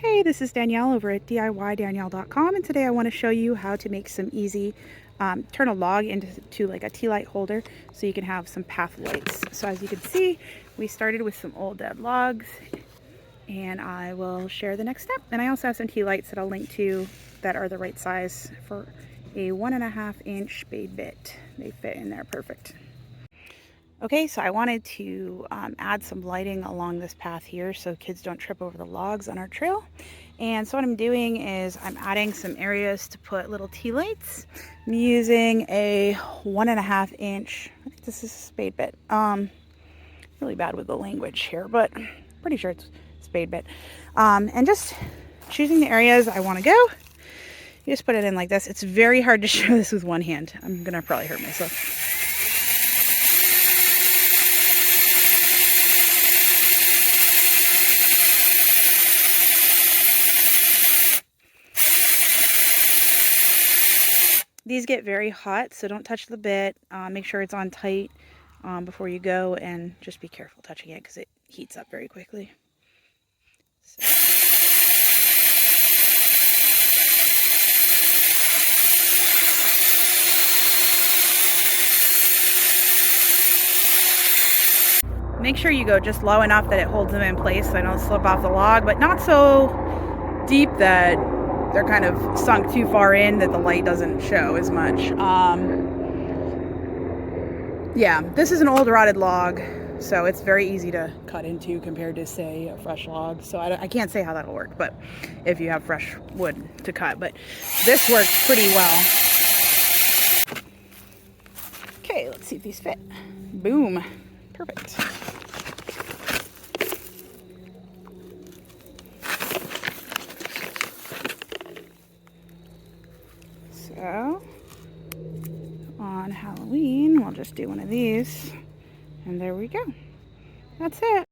Hey, this is Danielle over at DIYDanielle.com, and today I want to show you how to make some easy, turn a log into like a tea light holder so you can have some path lights. So as you can see, we started with some old dead logs, and I will share the next step. And I also have some tea lights that I'll link to that are the right size for a 1.5-inch spade bit. They fit in there perfect. Okay, so I wanted to add some lighting along this path here so kids don't trip over the logs on our trail. And so what I'm doing is I'm adding some areas to put little tea lights. I'm using a 1.5-inch, I think this is a spade bit. Really bad with the language here, but I'm pretty sure it's spade bit. And just choosing the areas I want to go. You just put it in like this. It's very hard to show this with one hand. I'm gonna probably hurt myself. These get very hot, so don't touch the bit. Make sure it's on tight before you go, and just be careful touching it because it heats up very quickly. So. Make sure you go just low enough that it holds them in place so they don't slip off the log, but not so deep that they're kind of sunk too far in that the light doesn't show as much. Yeah, this is an old rotted log, so it's very easy to cut into compared to, say, a fresh log. So I can't say how that'll work, but if you have fresh wood to cut, but this works pretty well. Okay, let's see if these fit. Boom, perfect. So, on Halloween, we'll just do one of these, and there we go. That's it.